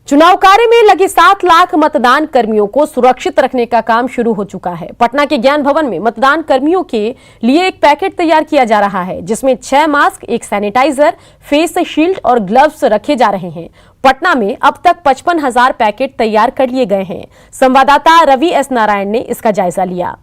चुनाव कार्य में लगे 7 लाख मतदान कर्मियों को सुरक्षित रखने का काम शुरू हो चुका है। पटना के ज्ञान भवन में मतदान कर्मियों के लिए एक पैकेट तैयार किया जा रहा है, जिसमें 6 मास्क, एक सैनिटाइजर, फेस शील्ड और ग्लव्स रखे जा रहे हैं। पटना में अब तक 55,000 पैकेट तैयार कर लिए गए हैं। संवाददाता रवि एस नारायण ने इसका जायजा लिया।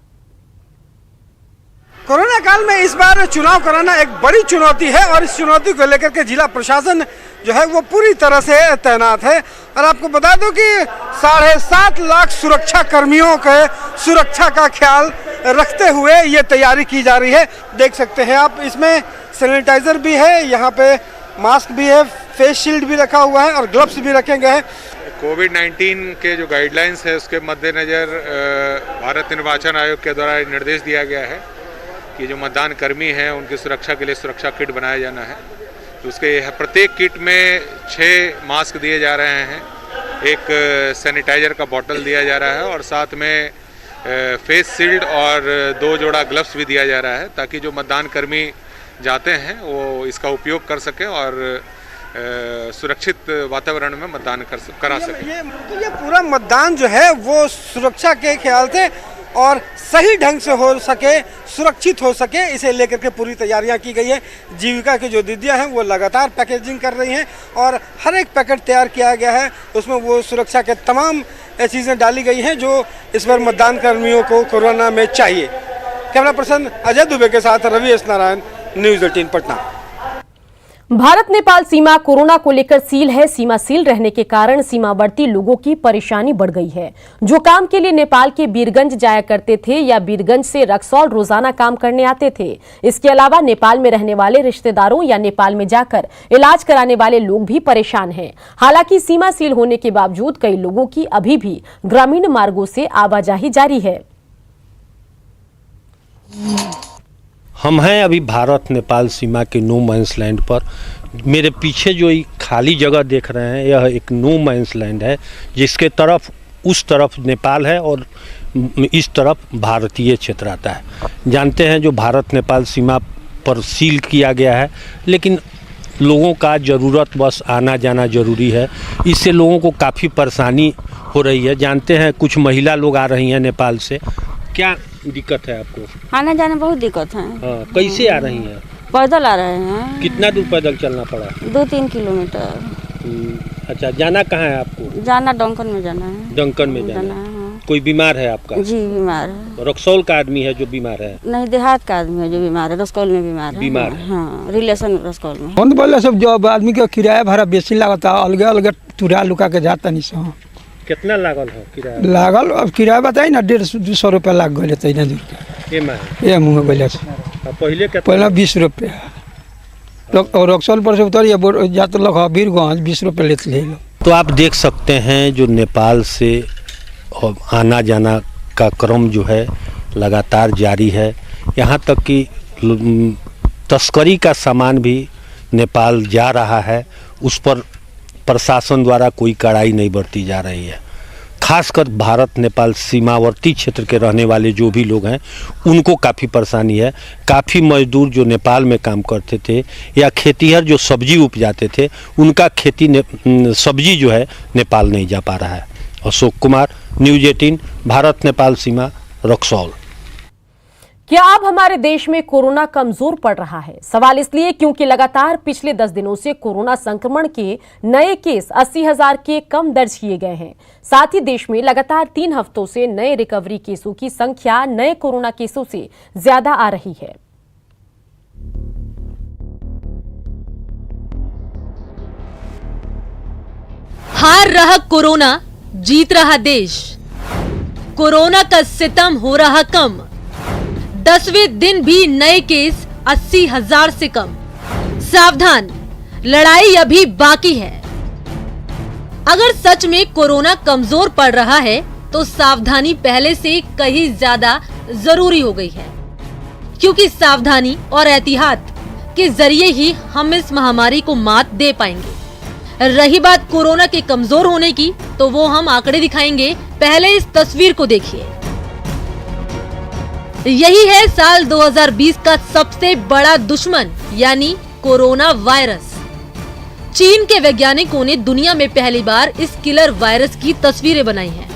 कोरोना काल में इस बार चुनाव कराना एक बड़ी चुनौती है और इस चुनौती को लेकर के जिला प्रशासन जो है वो पूरी तरह से तैनात है। और आपको बता दूं कि 7.5 लाख सुरक्षा कर्मियों के सुरक्षा का ख्याल रखते हुए ये तैयारी की जा रही है। देख सकते हैं आप, इसमें सैनिटाइजर भी है, यहाँ पे मास्क भी है, फेस शील्ड भी रखा हुआ है और ग्लव्स भी रखे गए हैं। कोविड-19 के जो गाइडलाइंस है उसके मद्देनज़र भारत निर्वाचन आयोग के द्वारा निर्देश दिया गया है कि जो मतदान कर्मी हैं उनकी सुरक्षा के लिए सुरक्षा किट बनाया जाना है। तो उसके प्रत्येक किट में 6 मास्क दिए जा रहे हैं, एक सैनिटाइजर का बोतल दिया जा रहा है और साथ में फेस शील्ड और 2 जोड़ा ग्लव्स भी दिया जा रहा है, ताकि जो मतदान कर्मी जाते हैं वो इसका उपयोग कर सकें और सुरक्षित वातावरण में मतदान करा सकें। ये पूरा मतदान जो है वो सुरक्षा के ख्याल से और सही ढंग से हो सके, सुरक्षित हो सके, इसे लेकर के पूरी तैयारियां की गई है। जीविका की जो दीदियां हैं वो लगातार पैकेजिंग कर रही हैं और हर एक पैकेट तैयार किया गया है, उसमें वो सुरक्षा के तमाम चीज़ें डाली गई हैं जो इस बार मतदान कर्मियों को कोरोना में चाहिए। कैमरा पर्सन अजय दुबे के साथ रवि एस नारायण, न्यूज़ 18 पटना। भारत नेपाल सीमा कोरोना को लेकर सील है। सीमा सील रहने के कारण सीमावर्ती लोगों की परेशानी बढ़ गई है। जो काम के लिए नेपाल के बीरगंज जाया करते थे या बीरगंज से रक्सौल रोजाना काम करने आते थे, इसके अलावा नेपाल में रहने वाले रिश्तेदारों या नेपाल में जाकर इलाज कराने वाले लोग भी परेशान हैं। हालांकि सीमा सील होने के बावजूद कई लोगों की अभी भी ग्रामीण मार्गों से आवाजाही जारी है। हम हैं अभी भारत नेपाल सीमा के नो मैंस लैंड पर। मेरे पीछे जो खाली जगह देख रहे हैं यह एक नो मैंस लैंड है, जिसके तरफ उस तरफ नेपाल है और इस तरफ भारतीय क्षेत्र आता है। जानते हैं जो भारत नेपाल सीमा पर सील किया गया है, लेकिन लोगों का ज़रूरत बस आना जाना ज़रूरी है। इससे लोगों को काफ़ी परेशानी हो रही है। जानते हैं कुछ महिला लोग आ रही हैं नेपाल से। क्या दिक्कत है आपको? आने जाने बहुत दिक्कत है। कैसे आ रही हैं? पैदल आ रहे हैं। कितना दूर पैदल चलना पड़ा? 2-3 किलोमीटर। अच्छा, जाना कहाँ है आपको? जाना डंकन में जाना है। डंकन में जाना है। हाँ। कोई बीमार है आपका? जी बीमार है। रक्सौल का आदमी है जो बीमार है? नहीं, देहात का आदमी है जो बीमार है, रक्सौल में बीमार है। बीमार है? हाँ, रिलेशन रक्सौल में। कौन बोले सब जो आदमी का किराया भाड़ा बेसी लागता, अलग अलग तुरा लुका के जाता नहीं सो। कितना लागल है किराया? लागल अब किराया बताई ना 150-200 रुपया लाग गए थे ना दूर ये मुँह गले पहले 20 रुपया और रक्सौल पर से उतर जाते लोग बीरगंज 20 रुपया लेते ले लो। तो आप देख सकते हैं जो नेपाल से आना जाना का क्रम जो है लगातार जारी है। यहाँ तक कि तस्करी का सामान भी नेपाल जा रहा है, उस पर प्रशासन द्वारा कोई कड़ाई नहीं बरती जा रही है। खासकर भारत नेपाल सीमावर्ती क्षेत्र के रहने वाले जो भी लोग हैं उनको काफ़ी परेशानी है। काफ़ी मजदूर जो नेपाल में काम करते थे या खेतीहर जो सब्जी उपजाते थे, उनका सब्जी जो है नेपाल नहीं जा पा रहा है। अशोक कुमार, न्यूज़ 18, भारत नेपाल सीमा, रक्सौल। क्या अब हमारे देश में कोरोना कमजोर पड़ रहा है? सवाल इसलिए क्योंकि लगातार पिछले 10 दिनों से कोरोना संक्रमण के नए केस 80,000 के कम दर्ज किए गए हैं। साथ ही देश में लगातार 3 हफ्तों से नए रिकवरी केसों की संख्या नए कोरोना केसों से ज्यादा आ रही है। हार रहा कोरोना, जीत रहा देश। कोरोना का सितम हो रहा कम। 10वें दिन भी नए केस 80,000 से कम। सावधान, लड़ाई अभी बाकी है। अगर सच में कोरोना कमजोर पड़ रहा है तो सावधानी पहले से कहीं ज्यादा जरूरी हो गई है, क्योंकि सावधानी और एहतियात के जरिए ही हम इस महामारी को मात दे पाएंगे। रही बात कोरोना के कमजोर होने की, तो वो हम आंकड़े दिखाएंगे। पहले इस तस्वीर को देखिए। यही है साल 2020 का सबसे बड़ा दुश्मन, यानी कोरोना वायरस। चीन के वैज्ञानिकों ने दुनिया में पहली बार इस किलर वायरस की तस्वीरें बनाई हैं।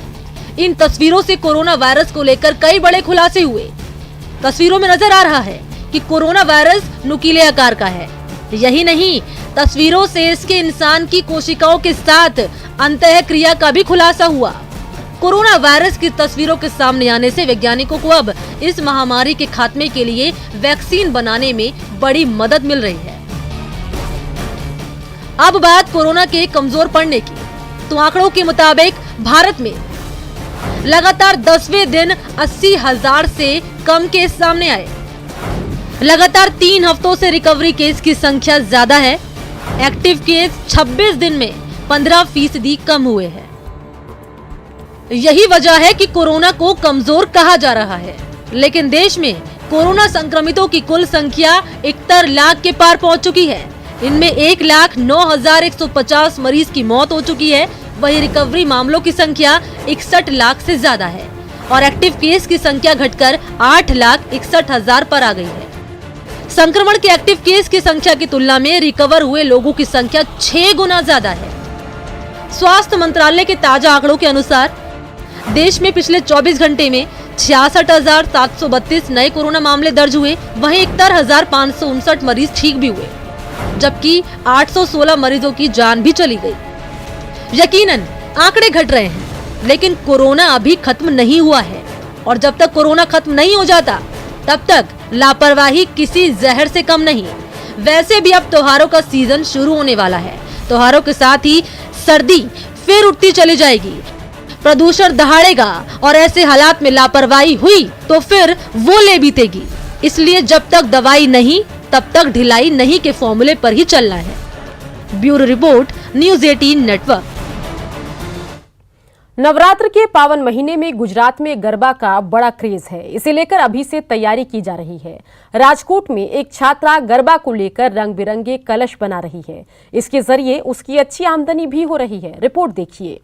इन तस्वीरों से कोरोना वायरस को लेकर कई बड़े खुलासे हुए। तस्वीरों में नजर आ रहा है कि कोरोना वायरस नुकीले आकार का है। यही नहीं, तस्वीरों से इसके इंसान की कोशिकाओं के साथ अंतःक्रिया का भी खुलासा हुआ। कोरोना वायरस की तस्वीरों के सामने आने से वैज्ञानिकों को अब इस महामारी के खात्मे के लिए वैक्सीन बनाने में बड़ी मदद मिल रही है। अब बात कोरोना के कमजोर पड़ने की, तो आंकड़ों के मुताबिक भारत में लगातार 10वें दिन 80,000 से कम केस सामने आए। लगातार 3 हफ्तों से रिकवरी केस की संख्या ज्यादा है। एक्टिव केस 26 दिन में 15% कम हुए हैं। यही वजह है कि कोरोना को कमजोर कहा जा रहा है, लेकिन देश में कोरोना संक्रमितों की कुल संख्या 71 लाख के पार पहुंच चुकी है। इनमें 1,09,150 मरीज की मौत हो चुकी है। वहीं रिकवरी मामलों की संख्या 61 लाख से ज्यादा है और एक्टिव केस की संख्या घटकर 8,61,000 पर आ गई है। संक्रमण के एक्टिव केस की संख्या की तुलना में रिकवर हुए लोगों की संख्या 6 गुना ज्यादा है। स्वास्थ्य मंत्रालय के ताजा आंकड़ों के अनुसार देश में पिछले 24 घंटे में 66,732 नए कोरोना मामले दर्ज हुए। वहीं 71,559 मरीज ठीक भी हुए, जबकि 816 मरीजों की जान भी चली गई। यकीनन आंकड़े घट रहे हैं, लेकिन कोरोना अभी खत्म नहीं हुआ है और जब तक कोरोना खत्म नहीं हो जाता तब तक लापरवाही किसी जहर से कम नहीं। वैसे भी अब त्योहारों का सीजन शुरू होने वाला है। त्योहारों के साथ ही सर्दी फिर उठती चली जाएगी, प्रदूषण दहाड़ेगा और ऐसे हालात में लापरवाही हुई तो फिर वो ले बीतेगी। इसलिए जब तक दवाई नहीं तब तक ढिलाई नहीं के फॉर्मूले पर ही चलना है। Bureau report, news 18 network. Navratra के पावन महीने में गुजरात में गरबा का बड़ा क्रेज है। इसे लेकर अभी से तैयारी की जा रही है। राजकोट में एक छात्रा गरबा को लेकर रंग बिरंगे कलश बना रही है। इसके जरिए उसकी अच्छी आमदनी भी हो रही है। रिपोर्ट देखिए।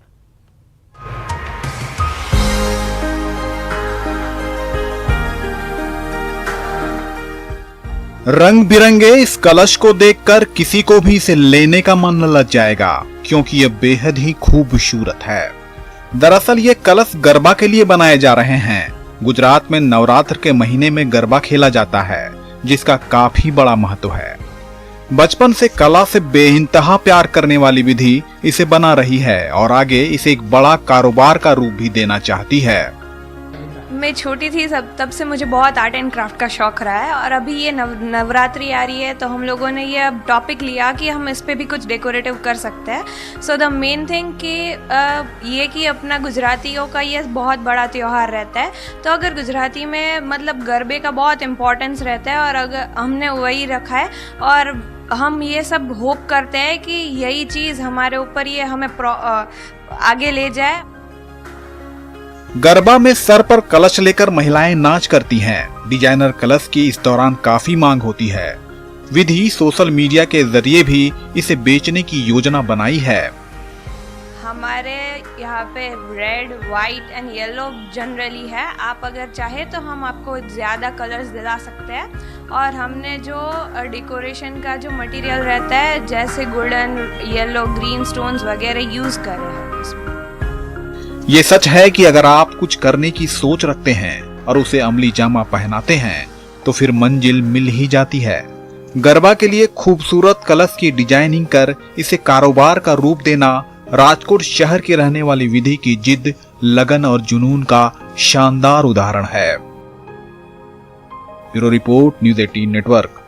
रंग बिरंगे इस कलश को देखकर किसी को भी इसे लेने का मन न लग जाएगा, क्योंकि यह बेहद ही खूबसूरत है। दरअसल ये कलश गरबा के लिए बनाए जा रहे हैं। गुजरात में नवरात्र के महीने में गरबा खेला जाता है, जिसका काफी बड़ा महत्व है। बचपन से कला से बेइंतहा प्यार करने वाली विधि इसे बना रही है और आगे इसे एक बड़ा कारोबार का रूप भी देना चाहती है। मैं छोटी थी तब से मुझे बहुत आर्ट एंड क्राफ्ट का शौक रहा है और अभी ये नवरात्रि आ रही है तो हम लोगों ने ये अब टॉपिक लिया कि हम इस पे भी कुछ डेकोरेटिव कर सकते हैं। सो द मेन थिंग कि ये कि अपना गुजरातियों का ये बहुत बड़ा त्यौहार रहता है, तो अगर गुजराती में मतलब गरबे का बहुत इम्पोर्टेंस रहता है और अगर हमने वही रखा है और हम ये सब होप करते हैं कि यही चीज़ हमारे ऊपर ये हमें आगे ले जाए। गरबा में सर पर कलश लेकर महिलाएं नाच करती हैं। डिजाइनर कलश की इस दौरान काफी मांग होती है। विधि सोशल मीडिया के जरिए भी इसे बेचने की योजना बनाई है। हमारे यहाँ पे red, white and yellow generally है। आप अगर चाहे तो हम आपको ज़्यादा कलर्स दिला सकते हैं और हमने जो डेकोरेशन का जो मटेरियल रहता है जैसे गोल्डन, येलो, ग्रीन स्टोन्स वगैरह यूज़ करे हैं इसमें। ये सच है कि अगर आप कुछ करने की सोच रखते हैं और उसे अमली जामा पहनाते हैं तो फिर मंजिल मिल ही जाती है। गरबा के लिए खूबसूरत कलश की डिजाइनिंग कर इसे कारोबार का रूप देना राजकोट शहर के रहने वाली विधि की जिद, लगन और जुनून का शानदार उदाहरण है। Bureau report, news 18 network.